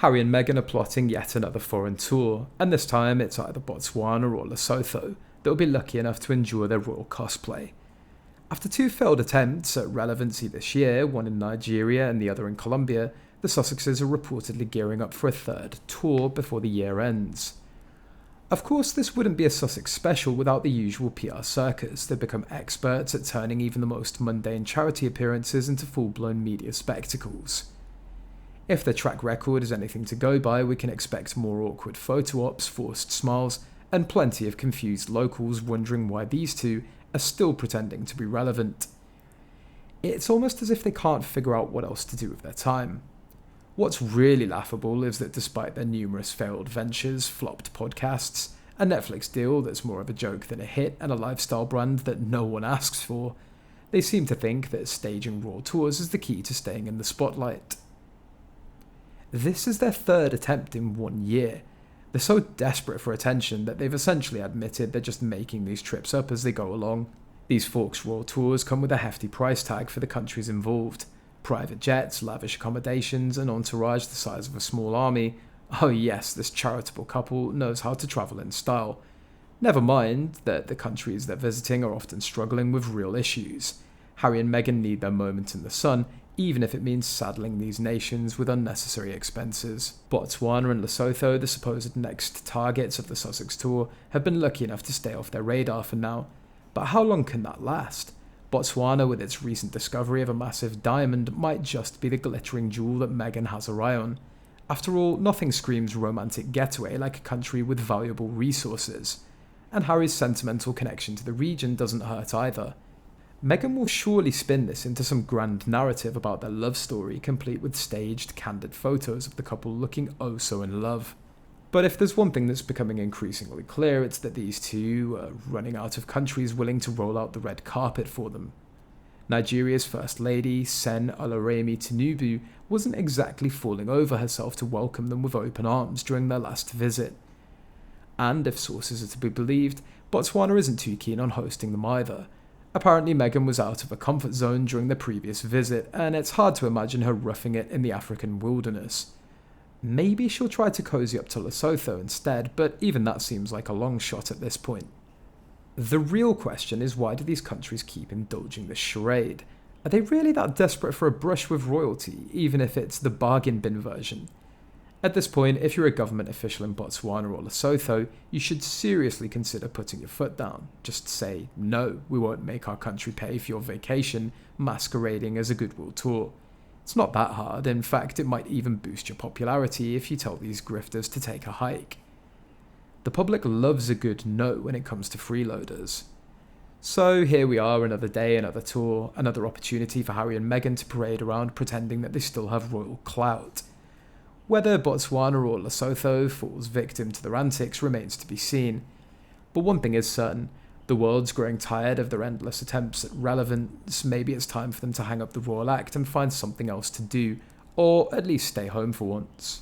Harry and Meghan are plotting yet another foreign tour, and this time it's either Botswana or Lesotho that will be lucky enough to endure their royal cosplay. After 2 failed attempts at relevancy this year, one in Nigeria and the other in Colombia, the Sussexes are reportedly gearing up for a 3rd tour before the year ends. Of course, this wouldn't be a Sussex special without the usual PR circus that become experts at turning even the most mundane charity appearances into full-blown media spectacles. If their track record is anything to go by, we can expect more awkward photo ops, forced smiles, and plenty of confused locals wondering why these two are still pretending to be relevant. It's almost as if they can't figure out what else to do with their time. What's really laughable is that despite their numerous failed ventures, flopped podcasts, a Netflix deal that's more of a joke than a hit, and a lifestyle brand that no one asks for, they seem to think that staging royal tours is the key to staying in the spotlight. This is their 3rd attempt in 1 year. They're so desperate for attention that they've essentially admitted they're just making these trips up as they go along. These Forks royal tours come with a hefty price tag for the countries involved. Private jets, lavish accommodations, an entourage the size of a small army. Oh yes, this charitable couple knows how to travel in style. Never mind that the countries they're visiting are often struggling with real issues. Harry and Meghan need their moment in the sun, even if it means saddling these nations with unnecessary expenses. Botswana and Lesotho, the supposed next targets of the Sussex tour, have been lucky enough to stay off their radar for now. But how long can that last? Botswana, with its recent discovery of a massive diamond, might just be the glittering jewel that Meghan has her eye on. After all, nothing screams romantic getaway like a country with valuable resources. And Harry's sentimental connection to the region doesn't hurt either. Meghan will surely spin this into some grand narrative about their love story, complete with staged, candid photos of the couple looking oh so in love. But if there's one thing that's becoming increasingly clear, it's that these two are running out of countries willing to roll out the red carpet for them. Nigeria's First Lady, Sen Oloremi Tinubu, wasn't exactly falling over herself to welcome them with open arms during their last visit. And if sources are to be believed, Botswana isn't too keen on hosting them either. Apparently Meghan was out of her comfort zone during the previous visit, and it's hard to imagine her roughing it in the African wilderness. Maybe she'll try to cozy up to Lesotho instead, but even that seems like a long shot at this point. The real question is, why do these countries keep indulging this charade? Are they really that desperate for a brush with royalty, even if it's the bargain bin version? At this point, if you're a government official in Botswana or Lesotho, you should seriously consider putting your foot down. Just say, no, we won't make our country pay for your vacation, masquerading as a goodwill tour. It's not that hard. In fact, it might even boost your popularity if you tell these grifters to take a hike. The public loves a good no when it comes to freeloaders. So here we are, another day, another tour, another opportunity for Harry and Meghan to parade around pretending that they still have royal clout. Whether Botswana or Lesotho falls victim to their antics remains to be seen. But one thing is certain, the world's growing tired of their endless attempts at relevance. Maybe it's time for them to hang up the royal act and find something else to do, or at least stay home for once.